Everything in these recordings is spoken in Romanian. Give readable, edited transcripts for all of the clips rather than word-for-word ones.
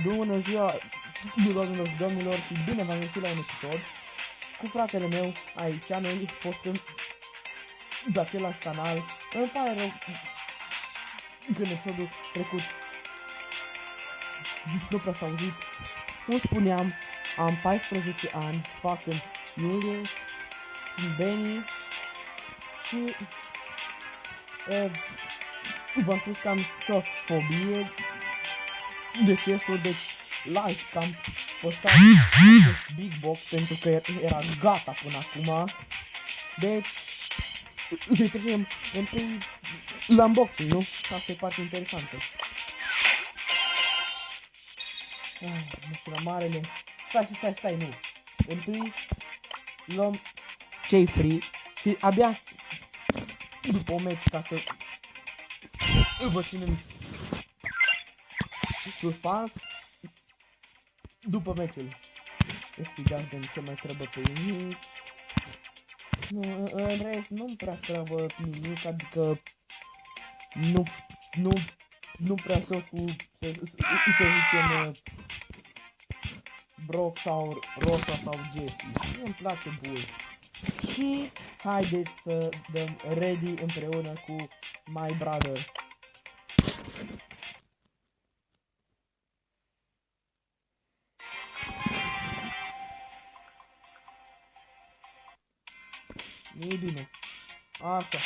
Bună ziua, nu doamnelor și domnilor, și bine v-am găsit la un episod cu fratele meu. Aici noi postăm de același canal. Îmi pare rău că în episodul trecut nu prea s-a auzit. Cum spuneam, am 14 ani, fac în iulie, sunt Benny și v-am spus că am și o fobie de chestul, deci like că am postat acest Big Box pentru că era gata până acum. Deci să trecem întâi la unboxing, nu? Asta e partea interesantă. Nu știu, la marele. Stai, nu. Întâi luăm ce-i free și abia după un meci, ca să vă ținem suspans, după meciul. Investigați de ce mai trebuie pe nimic. Nu, în rest nu-mi prea trebuie nimic, adică nu prea să cu, să zicem, Brock sau Rosa sau Jessie. Nu-mi place Bull. Și haideți să dăm ready împreună cu My Brother. E bine. Așa.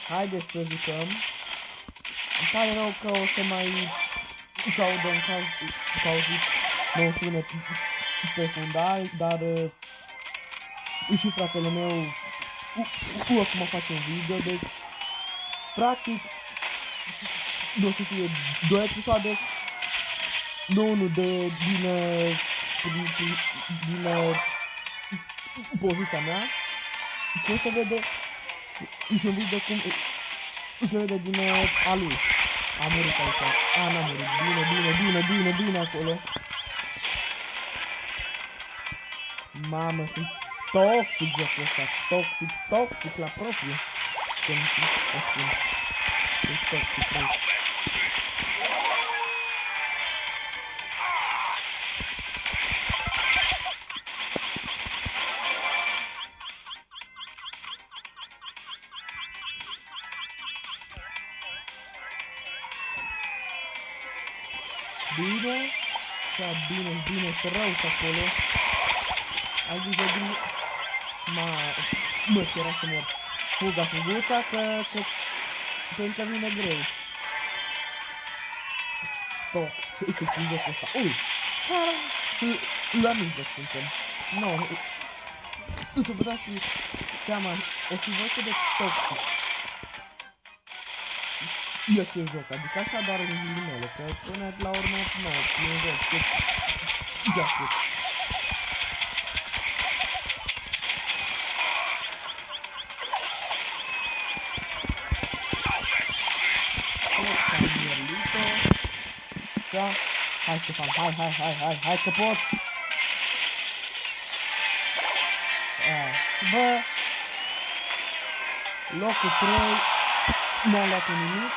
Haideți să jucăm. Îmi pare rău că o să mai să audă în caz că auziți nou sunet pe fundal, dar și fratele meu acum face un video, deci practic nu o să fie 2 episoade, nu unul din poziția mea, cum se vede, și un video cum se vede din a lui. A murit aici. N-a murit. Bine acolo. Mamă, sunt toxic jocul ăsta. Toxic la propriu. Sunt toxic, băi. Bine, să rău acolo. Ai grijă de... Mă, era să mor. Fuguța, că încă vine greu. Toxic jocul ăsta. Ui! La mijloc suntem. Nu, să vă dați seama, o să văd cât de toxic e acest joc, adică așa doar în ghilimele, că până la urmă, nu, e un joc, e atât. Da, hai Ștefan, hai că pot! Bă, locul 3, n-am luat nimic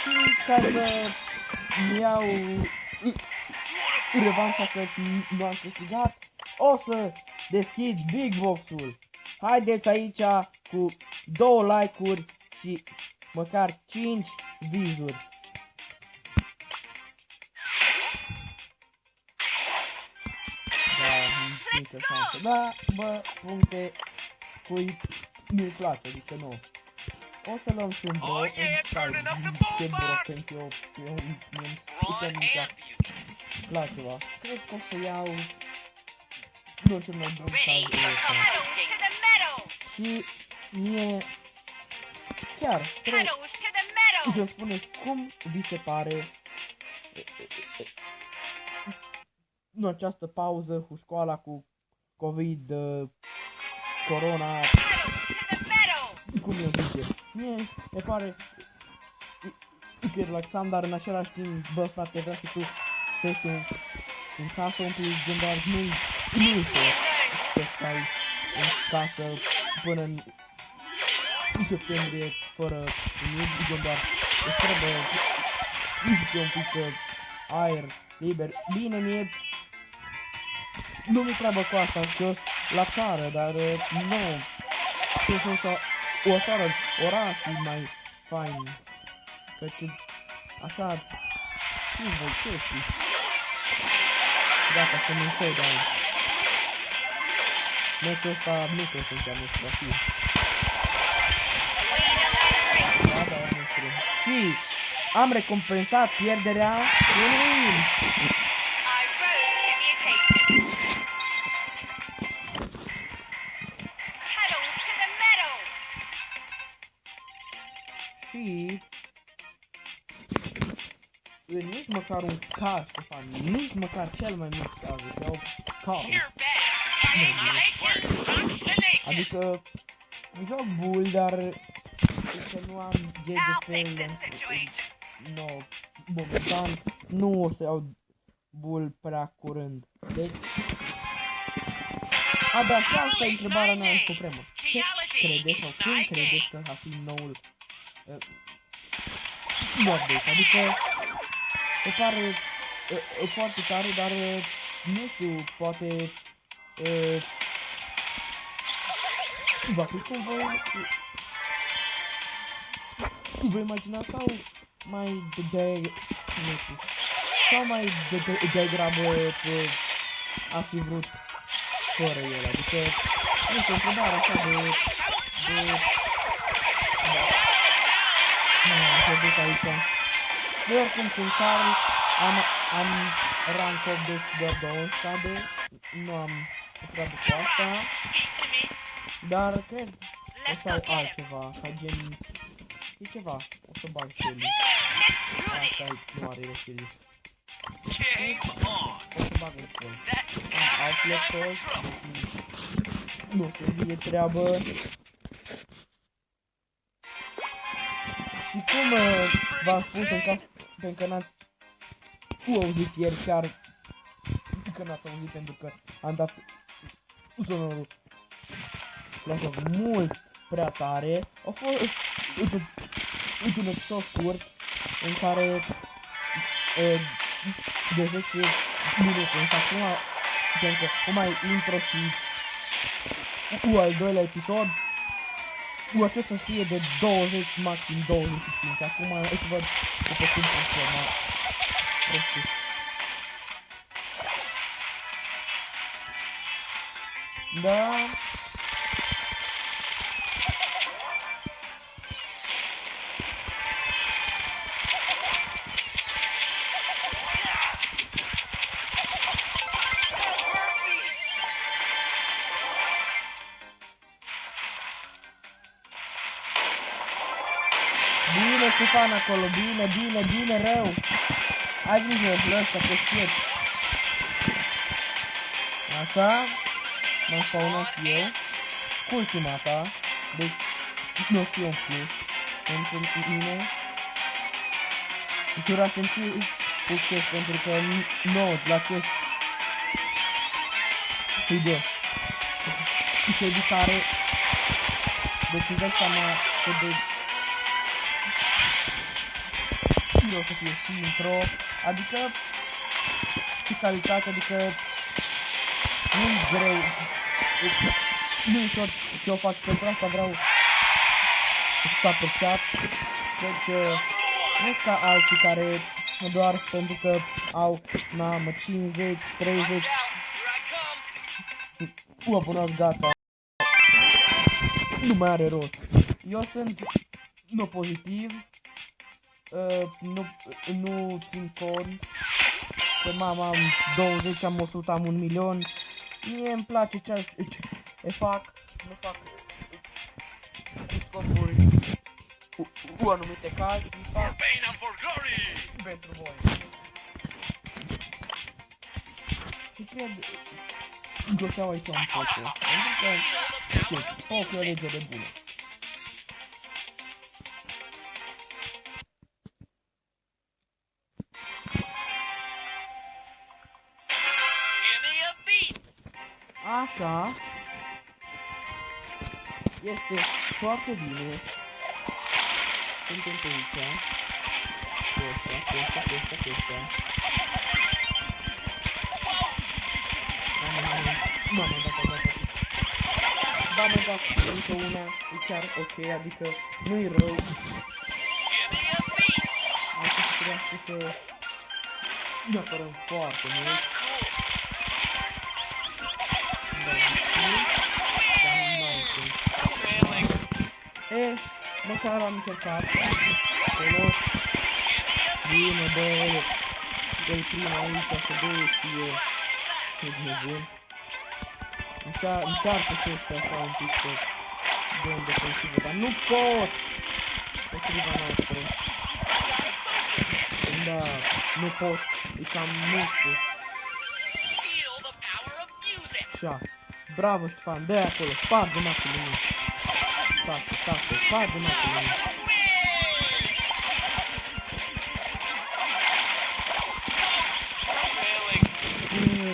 și ca să-mi iau revanșa că nu am câștigat, o să deschid Big Box-ul. Haideți aici cu 2 like-uri și măcar 5 vizuri. Mică șansă, da, bă, puncte cui nu-i place, adică nu. O să luăm și un bro, ce bro, pentru eu mi-mi spută mintea la ceva. Cred că o să iau, nu cel mai bun caz de ăsta. Și mie, chiar, trebuie să-mi spuneți cum vi se pare în această pauză cu școala, cu COVID, corona, cum eu zice. Mie se pare că e relaxant, dar în același timp, bă frate, vreau și tu să ești în casă un pic, gândar, nu ușor să stai în casă până în septembrie fără nimic, gândar, îți trebuie, nu știu, un pic aer liber. Bine, nu mi treabă cu asta, jos la țară, dar nu. Ce să o țară, oraș e mai fain. Căci așa, nu voi ce știi. Gata, să nu știu, dar meciul ăsta nu cred că înseamnă să va fi. Da, da, nu știu. Și am recompensat pierderea unui. Și nici măcar un car, Ștefan, nici măcar cel mai mic caz, sau car. Adică joc bull, dar că nu am GGP, no, momentan nu o să iau bull prea curând. Deci abia și asta e întrebarea mea supremă. Ce credeți sau cum credeți că va fi noul update? Adică îmi pare foarte tare, dar nu știu, poate va fi cum vă imagina sau mai nu știu, sau mai degrabă a fi vrut fără el, adică nu știu, întrebare așa de am pierdut aici. De oricum sunt Carl, am rank 8, deci doar 2 scade, nu am treabă cu asta, dar cred o să ai altceva, ca gen, e ceva, o să bag Shelly, asta nu are Shelly, o să bag un Colt, am alt Colt, nu o să fie treabă. Și cum v-am spus în caz pentru că n-ați auzit ieri, chiar că n-ați auzit pentru că am dat sonorul la joc mult prea tare. A fost un episod scurt în care de 10 minute, însă acum pentru că mai intro și al doilea episod acesta să fie de 20, maxim 25. Acum o să văd după cum transforma prostis. Da. Bine, Ștefan, acolo, bine, rău. Ai grijă de ăsta, pe shit. Așa. M-am spawnat eu. Cu ultimata. Deci, nu o să fie un plus pentru mine. Jurați-mi și succes, pentru că nu, la acest video și editare. Deci îți dai seama că de o să fie și intro, adică și calitate, adică nu-i greu, nu-i ușor ce o fac, pentru asta vreau să apreciați, deci nu ca alții care doar pentru că au, n-am 50, 30, până gata, nu mai are rost. Eu sunt pozitiv. Nu țin cont că mama am 20, am 100, am 1 milion. Mie îmi place ce fac, nu fac cu scopuri cu anumite cazuri, fac pentru voi. Și cred găseau aici un poco, pentru că poco e o lege de bună. Așa, este foarte bine, suntem pe aici, Questa. Mamma, da, încă una, e chiar ok, adică nu-i rău. Hai să trebuiască să ne apărăm foarte mult. Măcar am încercat. Acolo. Bine, bă, îl prim aici să dă și eu. E bun. Încearcă să este așa un pic să dăm defensivă, dar nu pot! Potriva noastră. Da, nu pot. E cam mult spus. Așa. Bravo, Ștefan, dă-i acolo, sparge mațele mie. Tacă, sparge mațele mie.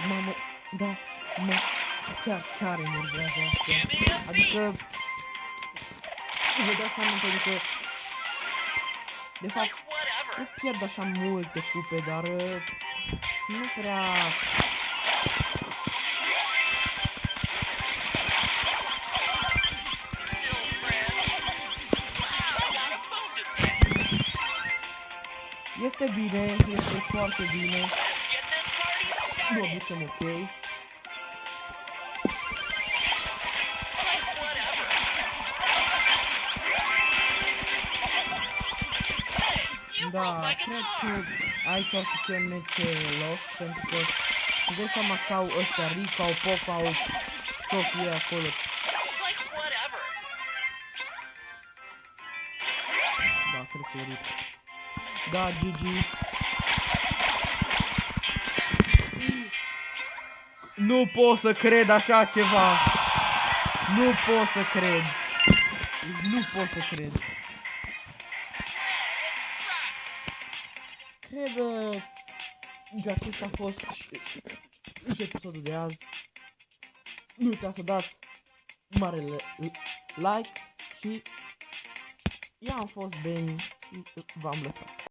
Mamă, da, mă, chiar enervează asta. Adică, vă dați seama pentru că, de fapt, nu pierd așa multe cupe, dar nu prea... Este bine, este foarte bine. Nu o ducem ok. Da, cred că aici o să fie meci lost, pentru că îți dai seama că au ăștia Rico, au Pop, au ce-o fie acolo. Da, cred că e Rico. Da, GG. Nu pot să cred așa ceva. Nu pot să cred. Nu pot să cred. Cred că acesta a fost și episodul de azi. Nu uitați să dați marele like și eu am fost Benny și v-am lăsat.